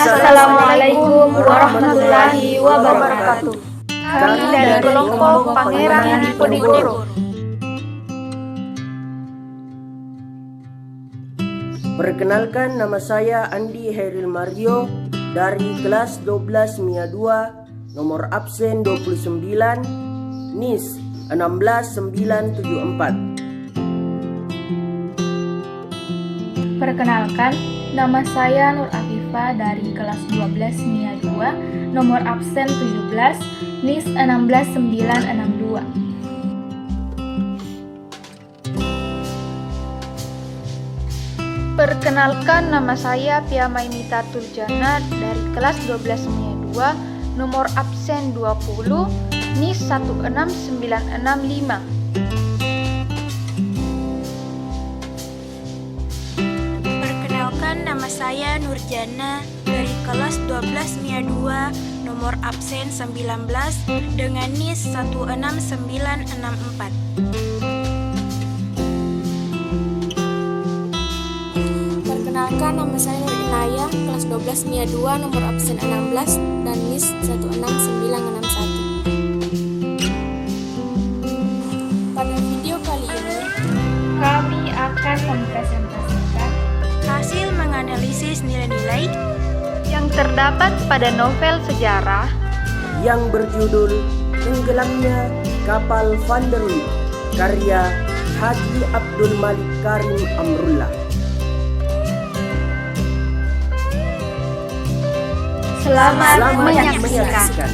Assalamualaikum warahmatullahi wabarakatuh. Kami dari kelompok Pangeran Diponegoro. Perkenalkan, nama saya Andi Hairil Mario dari kelas 12 MIA 2, nomor absen 29, NIS 16974. Perkenalkan, nama saya Nur Afifah dari kelas 12 MIA 2, nomor absen 17, NIS 16962. Perkenalkan, nama saya Pia Mainita Turjana dari kelas 12 MIA 2, nomor absen 20, NIS 16965. Perkenalkan, nama saya Nurjana dari kelas 12 MIA 2, nomor absen 19 dengan NIS 16964. Perkenalkan, nama saya Nur Inaya, kelas 12 MIA 2, nomor absen 16 dan NIS 16961. Pada video kali ini, Kami akan mempresentasikan Hasil menganalisis nilai-nilai yang terdapat pada novel sejarah yang berjudul Tenggelamnya Kapal Van der Wijk, karya Haji Abdul Malik Karim Amrullah. Selamat menyaksikan.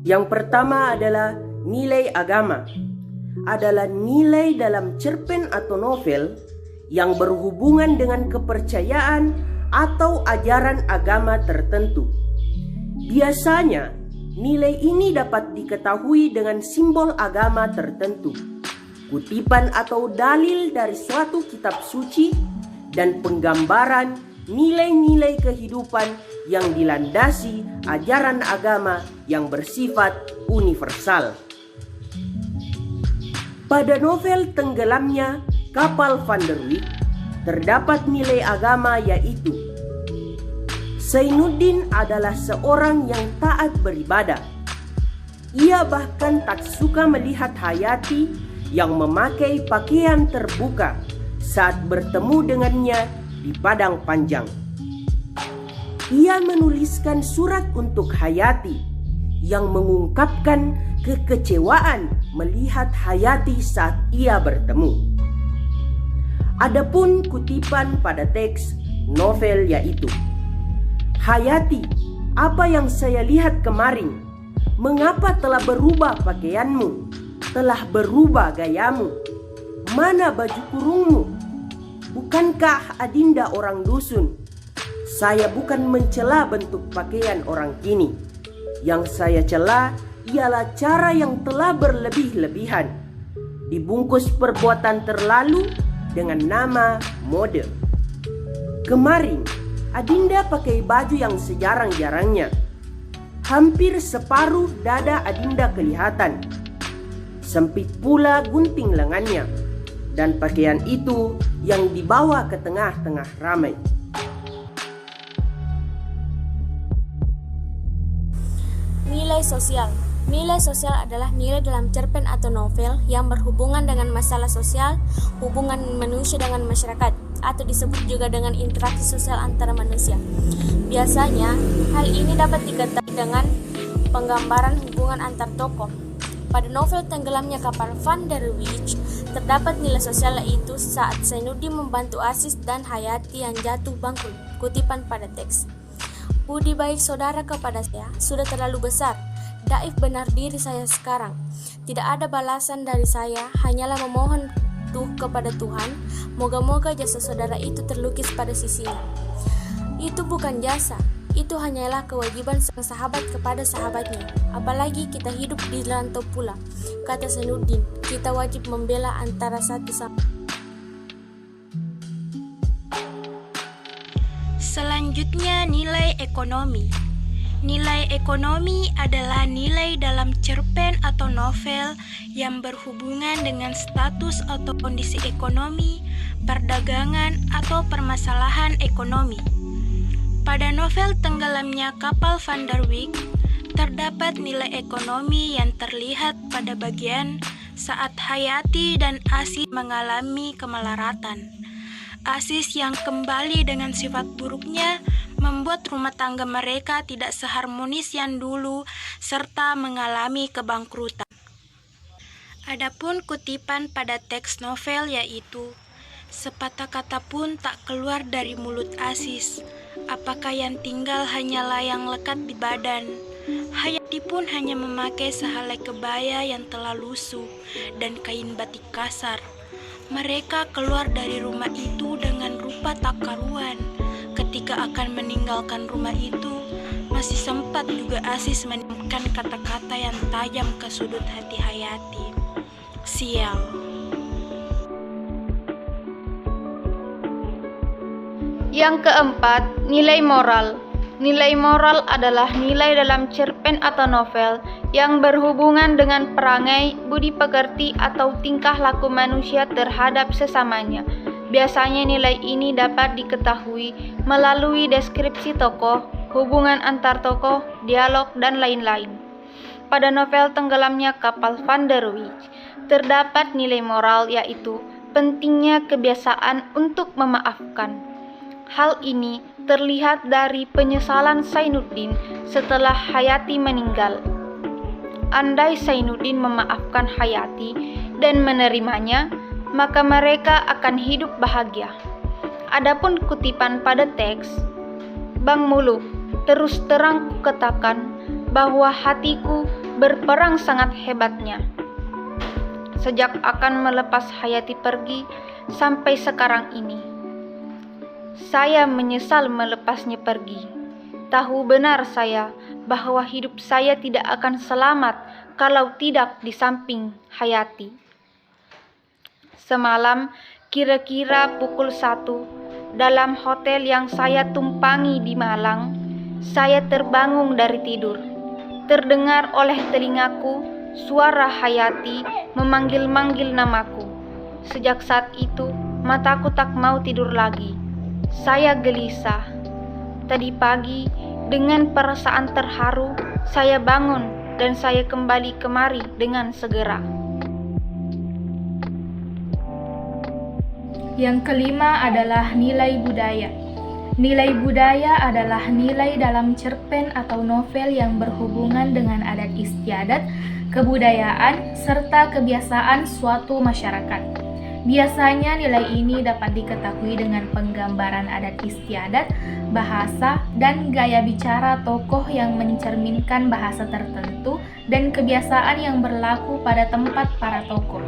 Yang pertama adalah nilai agama. Adalah nilai dalam cerpen atau novel yang berhubungan dengan kepercayaan atau ajaran agama tertentu. Biasanya, nilai ini dapat diketahui dengan simbol agama tertentu, kutipan atau dalil dari suatu kitab suci, dan penggambaran nilai-nilai kehidupan yang dilandasi ajaran agama yang bersifat universal. Pada novel Tenggelamnya Kapal Van der Wijk terdapat nilai agama yaitu Zainuddin adalah seorang yang taat beribadah. Ia bahkan tak suka melihat Hayati yang memakai pakaian terbuka saat bertemu dengannya di Padang Panjang. Ia menuliskan surat untuk Hayati yang mengungkapkan kekecewaan melihat Hayati saat ia bertemu. Adapun kutipan pada teks novel yaitu, Hayati, apa yang saya lihat kemarin? Mengapa telah berubah pakaianmu? Telah berubah gayamu? Mana baju kurungmu? Bukankah Adinda orang dusun? Saya bukan mencela bentuk pakaian orang kini. Yang saya cela ialah cara yang telah berlebih-lebihan, dibungkus perbuatan terlalu dengan nama mode. Kemarin, Adinda pakai baju yang sejarang-jarangnya. Hampir separuh dada Adinda kelihatan. Sempit pula gunting lengannya. Dan pakaian itu yang dibawa ke tengah-tengah ramai. nilai sosial. Nilai sosial adalah nilai dalam cerpen atau novel yang berhubungan dengan masalah sosial, hubungan manusia dengan masyarakat, atau disebut juga dengan interaksi sosial antara manusia. Biasanya, hal ini dapat diketahui dengan penggambaran hubungan antar tokoh. Pada novel Tenggelamnya Kapal Van der Wijk, terdapat nilai sosial yaitu saat Zainuddin membantu Aziz dan Hayati yang jatuh bangkrut. Kutipan pada teks. Budi baik saudara kepada saya sudah terlalu besar. Daif benar diri saya sekarang. Tidak ada balasan dari saya, hanyalah memohon kepada Tuhan. Moga-moga jasa saudara itu terlukis pada sisinya. Itu bukan jasa, itu hanyalah kewajiban sang sahabat kepada sahabatnya. Apalagi kita hidup di rantau pula, kata Zainuddin. Kita wajib membela antara satu sama. Selanjutnya, nilai ekonomi. Nilai ekonomi adalah nilai dalam cerpen atau novel yang berhubungan dengan status atau kondisi ekonomi perdagangan, atau permasalahan ekonomi. Pada novel Tenggelamnya Kapal Van der Wijk, terdapat nilai ekonomi yang terlihat pada bagian saat Hayati dan Aziz mengalami kemelaratan. Aziz yang kembali dengan sifat buruknya membuat rumah tangga mereka tidak seharmonis yang dulu serta mengalami kebangkrutan. Adapun kutipan pada teks novel yaitu, sepatah kata pun tak keluar dari mulut Aziz. Apakah yang tinggal hanyalah yang lekat di badan? Hayati pun hanya memakai sehelai kebaya yang telah lusuh dan kain batik kasar. Mereka keluar dari rumah itu dengan rupa tak karuan. Ketika akan meninggalkan rumah itu, masih sempat juga Aziz menemukan kata-kata yang tajam ke sudut hati Hayati. Sial. Yang keempat, nilai moral. Nilai moral adalah nilai dalam cerpen atau novel yang berhubungan dengan perangai, budi pekerti, atau tingkah laku manusia terhadap sesamanya. Biasanya nilai ini dapat diketahui melalui deskripsi tokoh, hubungan antar tokoh, dialog, dan lain-lain. Pada novel Tenggelamnya Kapal Van der Wijk, terdapat nilai moral yaitu pentingnya kebiasaan untuk memaafkan. Hal ini terlihat dari penyesalan Zainuddin setelah Hayati meninggal. Andai Zainuddin memaafkan Hayati dan menerimanya, maka mereka akan hidup bahagia. Adapun kutipan pada teks, Bang Muluk, terus terang kukatakan bahwa hatiku berperang sangat hebatnya. Sejak akan melepas Hayati pergi sampai sekarang ini. Saya menyesal melepasnya pergi. Tahu benar saya bahwa hidup saya tidak akan selamat kalau tidak di samping Hayati. Semalam, kira-kira pukul 1, dalam hotel yang saya tumpangi di Malang, saya terbangun dari tidur. Terdengar oleh telingaku suara Hayati memanggil-manggil namaku. Sejak saat itu, mataku tak mau tidur lagi. Saya gelisah. Tadi pagi, dengan perasaan terharu, saya bangun dan saya kembali kemari dengan segera. Yang kelima adalah nilai budaya. Nilai budaya adalah nilai dalam cerpen atau novel yang berhubungan dengan adat istiadat, kebudayaan, serta kebiasaan suatu masyarakat. Biasanya nilai ini dapat diketahui dengan penggambaran adat istiadat, bahasa, dan gaya bicara tokoh yang mencerminkan bahasa tertentu dan kebiasaan yang berlaku pada tempat para tokoh.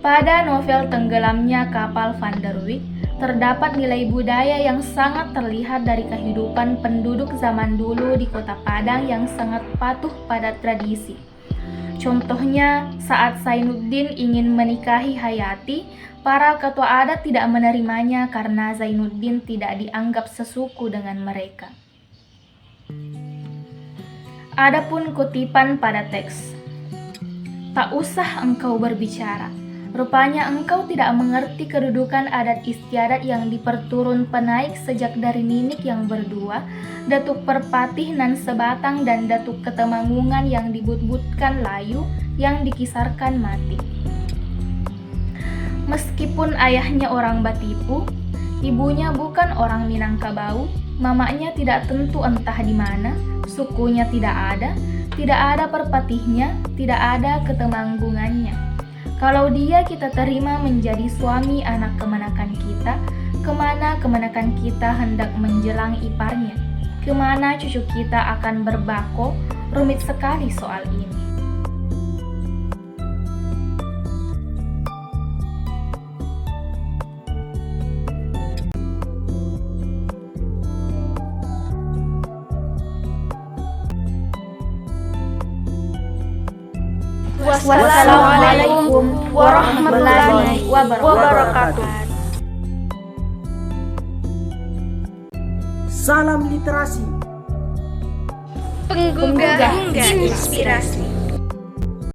Pada novel Tenggelamnya Kapal Van der Wijk, terdapat nilai budaya yang sangat terlihat dari kehidupan penduduk zaman dulu di Kota Padang yang sangat patuh pada tradisi. Contohnya, saat Zainuddin ingin menikahi Hayati, para ketua adat tidak menerimanya karena Zainuddin tidak dianggap sesuku dengan mereka. Adapun kutipan pada teks, tak usah engkau berbicara. Rupanya engkau tidak mengerti kedudukan adat istiadat yang diperturun penaik sejak dari Ninik yang berdua, Datuk Perpatih nan sebatang, dan Datuk Ketemanggungan yang dibut-butkan layu yang dikisarkan mati. Meskipun ayahnya orang Batipu, ibunya bukan orang Minangkabau, mamanya tidak tentu entah di mana, sukunya tidak ada Perpatihnya, tidak ada Ketemanggungannya. Kalau dia kita terima menjadi suami anak kemenakan kita, kemana kemenakan kita hendak menjelang iparnya? Kemana cucu kita akan berbako? Rumit sekali soal ini. Wassalamualaikum warahmatullahi wabarakatuh. Salam literasi. Penggugah inspirasi.